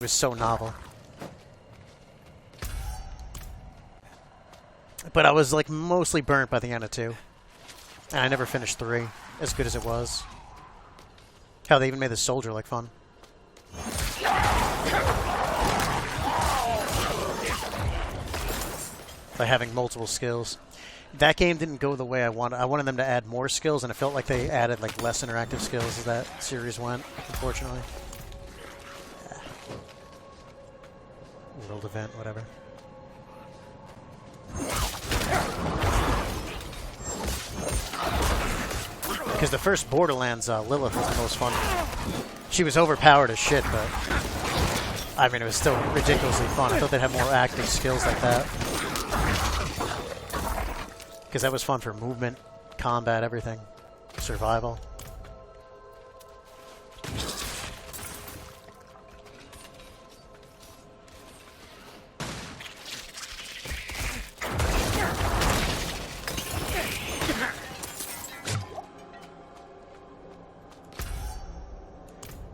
It was so novel. But I was like mostly burnt by the end of 2. And I never finished 3, as good as it was. Hell, they even made the soldier like fun. By having multiple skills. That game didn't go the way I wanted. I wanted them to add more skills, and it felt like they added like less interactive skills as that series went, unfortunately. World event, whatever. Because the first Borderlands, Lilith was the most fun. She was overpowered as shit, but I mean, it was still ridiculously fun. I thought they'd have more active skills like that. Because that was fun for movement, combat, everything. Survival.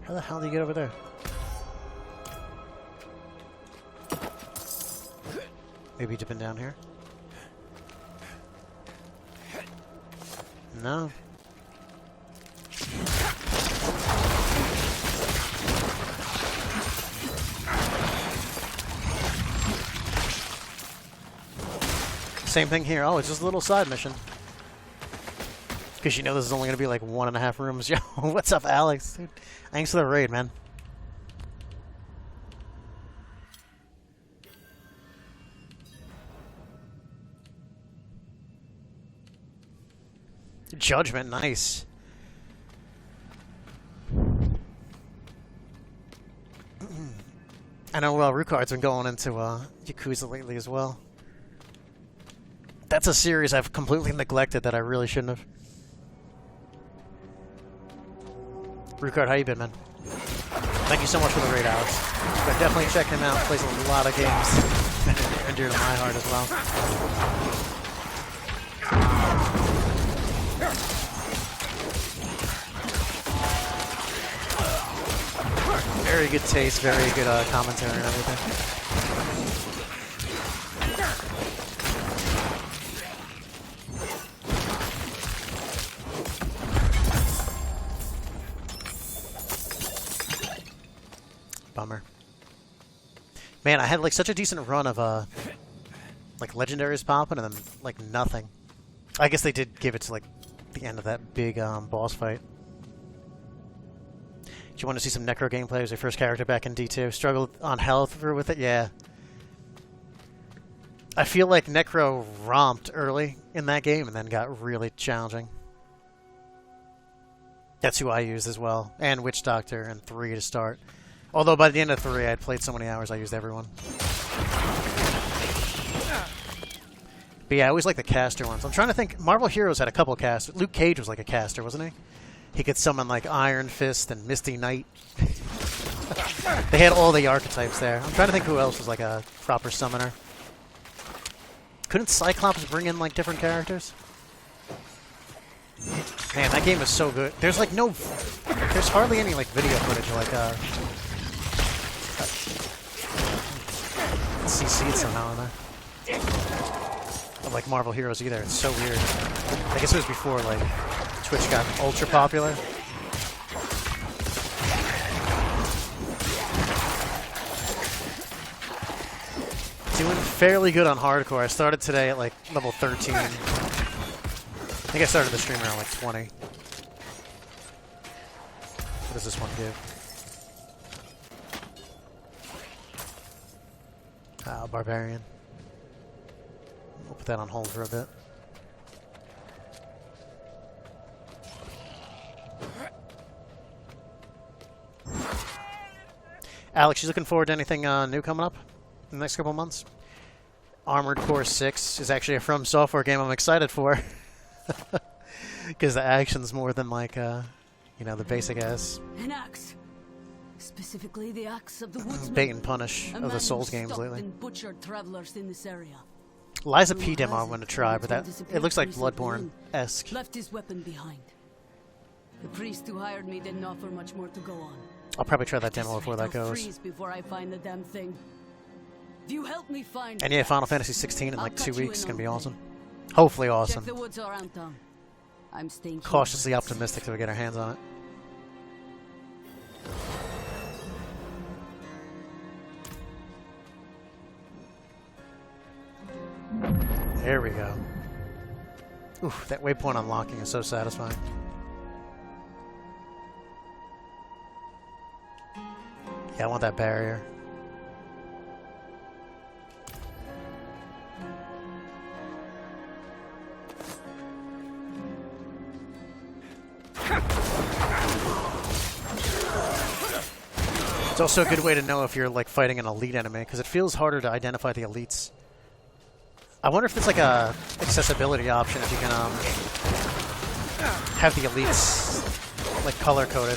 How the hell do you get over there? Maybe dipping down here? No. Same thing here. Oh, it's just a little side mission. Because you know this is only going to be like 1.5 rooms. Yo, what's up, Alex? Dude, thanks for the raid, man. Judgment, nice. I know, well, Rucard's been going into Yakuza lately as well. That's a series I've completely neglected that I really shouldn't have. Rucard, how you been, man? Thank you so much for the raid, Alex. But definitely check him out. Plays a lot of games. And dear to my heart as well. Very good taste, very good commentary and everything. Bummer. Man, I had like such a decent run of like legendaries popping and then like nothing. I guess they did give it to like the end of that big boss fight. Do you want to see some Necro gameplay? It was your first character back in D2. Struggled on health with it? Yeah. I feel like Necro romped early in that game and then got really challenging. That's who I used as well. And Witch Doctor and 3 to start. Although by the end of 3 I had played so many hours I used everyone. But yeah, I always like the caster ones. I'm trying to think. Marvel Heroes had a couple casters. Luke Cage was like a caster, wasn't he? He could summon like Iron Fist and Misty Knight. They had all the archetypes there. I'm trying to think who else was like a proper summoner. Couldn't Cyclops bring in like different characters? Man, that game is so good. There's like no... There's hardly any like video footage like CC'd somehow in there. Of like Marvel Heroes either. It's so weird. I guess it was before like Twitch got ultra popular. Doing fairly good on hardcore. I started today at like level 13. I think I started the stream around like 20. What does this one give? Barbarian. We'll put that on hold for a bit. Alex, you looking forward to anything new coming up in the next couple months? Armored Core 6 is actually a From Software game I'm excited for. Because the action's more than like, you know, the basic ass. An axe. Specifically the axe of the Woodsman. Bait and punish of the Souls games lately. And butchered travelers in this area. Liza P demo I'm going to try, but that it looks like Bloodborne-esque. Left his weapon behind. The priest who hired me didn't offer much more to go on. I'll probably try that demo before that I'll goes. freeze before I find the damn thing. If you help me find And yeah, Final Fantasy 16 in I'll like cut 2 you weeks is in gonna be on the awesome. thing. Hopefully Check awesome. the woods around town. I'm staying here. Cautiously optimistic that we get our hands on it. There we go. Oof, that waypoint unlocking is so satisfying. Yeah, I want that barrier. It's also a good way to know if you're like fighting an elite enemy, because it feels harder to identify the elites. I wonder if there's like a accessibility option if you can have the elites like color coded.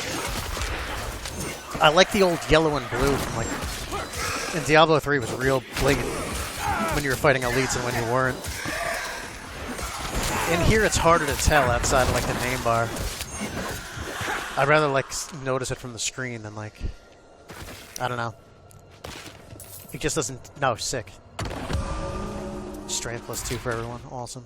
I like the old yellow and blue from like in Diablo 3 was real blatant when you were fighting elites and when you weren't. In here it's harder to tell outside of like the name bar. I'd rather like notice it from the screen than like, I don't know. It just doesn't, no, sick. Strength +2 for everyone, awesome.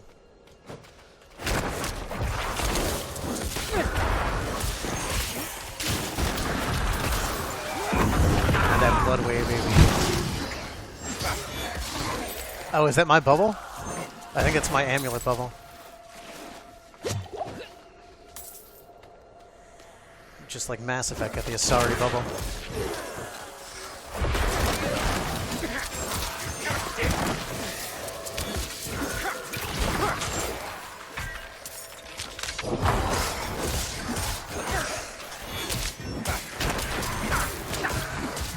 And that blood wave, baby. Oh, is that my bubble? I think it's my amulet bubble. Just like Mass Effect got the Asari bubble.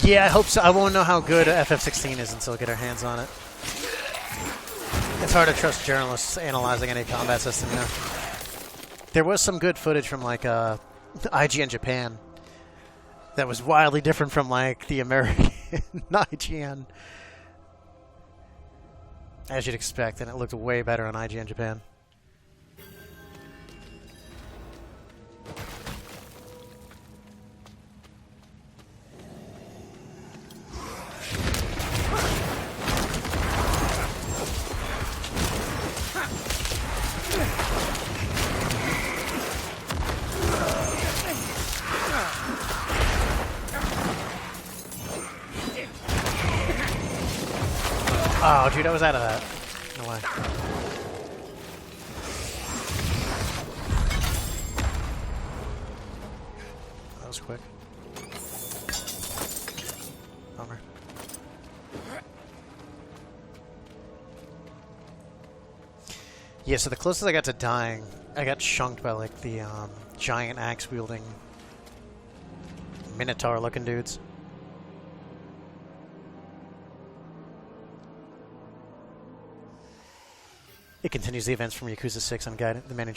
Yeah, I hope so. I won't know how good FF16 is until we get our hands on it. It's hard to trust journalists analyzing any combat system, you know. There was some good footage from like IGN Japan that was wildly different from like the American IGN, as you'd expect, and it looked way better on IGN Japan. Oh, dude, I was out of that. No way. That was quick. Bummer. Yeah, so the closest I got to dying, I got chunked by like the giant axe-wielding Minotaur-looking dudes. It continues the events from Yakuza 6 on Guide, the managing